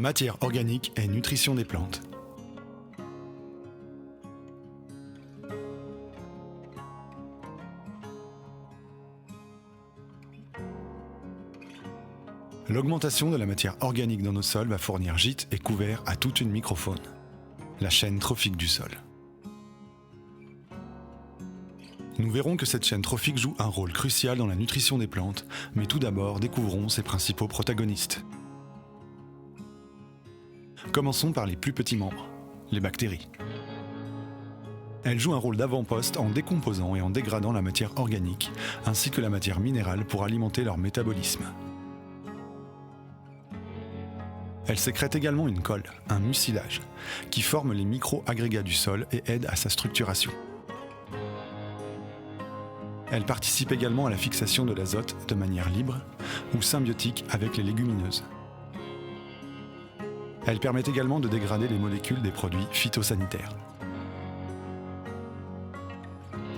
Matière organique et nutrition des plantes. L'augmentation de la matière organique dans nos sols va fournir gîte et couvert à toute une microfaune, la chaîne trophique du sol. Nous verrons que cette chaîne trophique joue un rôle crucial dans la nutrition des plantes, mais tout d'abord découvrons ses principaux protagonistes. Commençons par les plus petits membres, les bactéries. Elles jouent un rôle d'avant-poste en décomposant et en dégradant la matière organique, ainsi que la matière minérale pour alimenter leur métabolisme. Elles sécrètent également une colle, un mucilage, qui forme les micro-agrégats du sol et aide à sa structuration. Elles participent également à la fixation de l'azote de manière libre ou symbiotique avec les légumineuses. Elles permettent également de dégrader les molécules des produits phytosanitaires.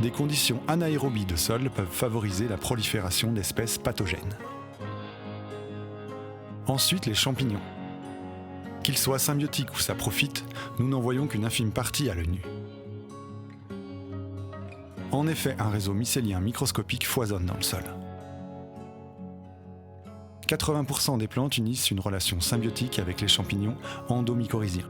Des conditions anaérobies de sol peuvent favoriser la prolifération d'espèces pathogènes. Ensuite, les champignons. Qu'ils soient symbiotiques ou saprophytes, nous n'en voyons qu'une infime partie à l'œil nu. En effet, un réseau mycélien microscopique foisonne dans le sol. 80% des plantes unissent une relation symbiotique avec les champignons endomycorrhiziens.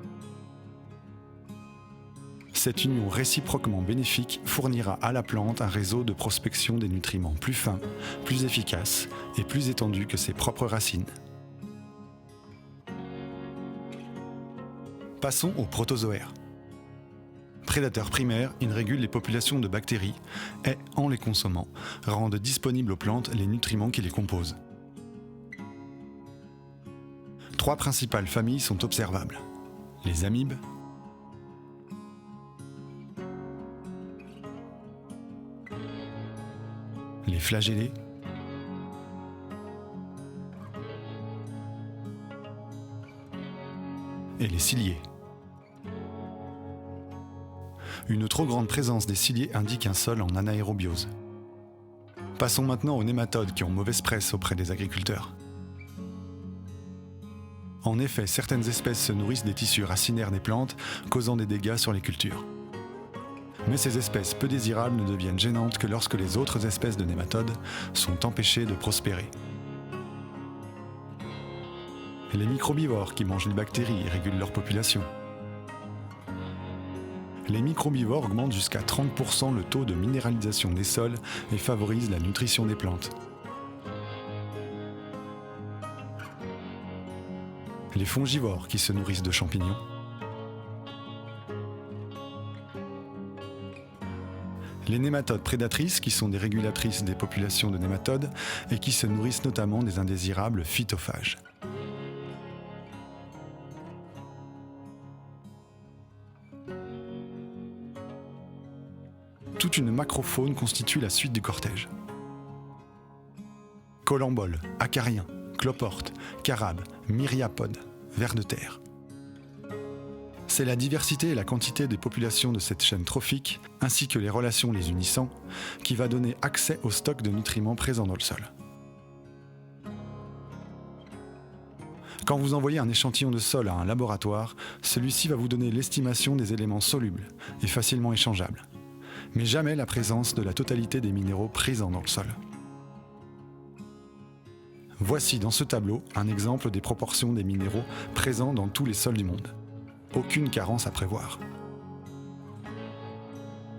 Cette union réciproquement bénéfique fournira à la plante un réseau de prospection des nutriments plus fin, plus efficace et plus étendu que ses propres racines. Passons aux protozoaires. Prédateurs primaires, ils régulent les populations de bactéries et, en les consommant, rendent disponibles aux plantes les nutriments qui les composent. 3 principales familles sont observables. Les amibes, les flagellés et les ciliés. Une trop grande présence des ciliés indique un sol en anaérobiose. Passons maintenant aux nématodes qui ont mauvaise presse auprès des agriculteurs. En effet, certaines espèces se nourrissent des tissus racinaires des plantes, causant des dégâts sur les cultures. Mais ces espèces peu désirables ne deviennent gênantes que lorsque les autres espèces de nématodes sont empêchées de prospérer. Les microbivores qui mangent les bactéries régulent leur population. Les microbivores augmentent jusqu'à 30% le taux de minéralisation des sols et favorisent la nutrition des plantes. Les fongivores qui se nourrissent de champignons. Les nématodes prédatrices qui sont des régulatrices des populations de nématodes et qui se nourrissent notamment des indésirables phytophages. Toute une macrofaune constitue la suite du cortège. Colemboles, acariens, cloportes, carabes, myriapodes, vers de terre. C'est la diversité et la quantité des populations de cette chaîne trophique, ainsi que les relations les unissant, qui va donner accès au stock de nutriments présents dans le sol. Quand vous envoyez un échantillon de sol à un laboratoire, celui-ci va vous donner l'estimation des éléments solubles et facilement échangeables, mais jamais la présence de la totalité des minéraux présents dans le sol. Voici dans ce tableau un exemple des proportions des minéraux présents dans tous les sols du monde. Aucune carence à prévoir.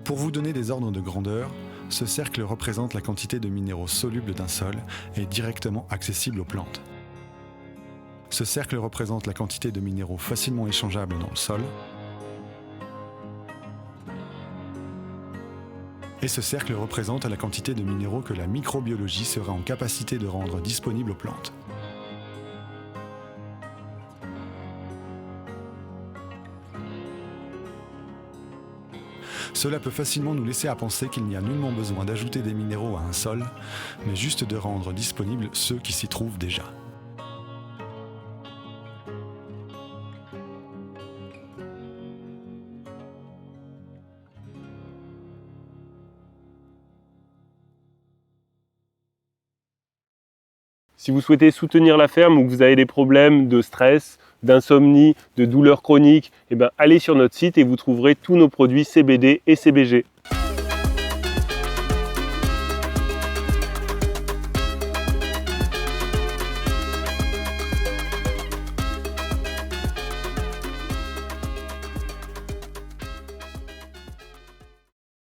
Pour vous donner des ordres de grandeur, ce cercle représente la quantité de minéraux solubles d'un sol et directement accessible aux plantes. Ce cercle représente la quantité de minéraux facilement échangeables dans le sol. Et ce cercle représente la quantité de minéraux que la microbiologie sera en capacité de rendre disponibles aux plantes. Cela peut facilement nous laisser à penser qu'il n'y a nullement besoin d'ajouter des minéraux à un sol, mais juste de rendre disponibles ceux qui s'y trouvent déjà. Si vous souhaitez soutenir la ferme ou que vous avez des problèmes de stress, d'insomnie, de douleurs chroniques, allez sur notre site et vous trouverez tous nos produits CBD et CBG.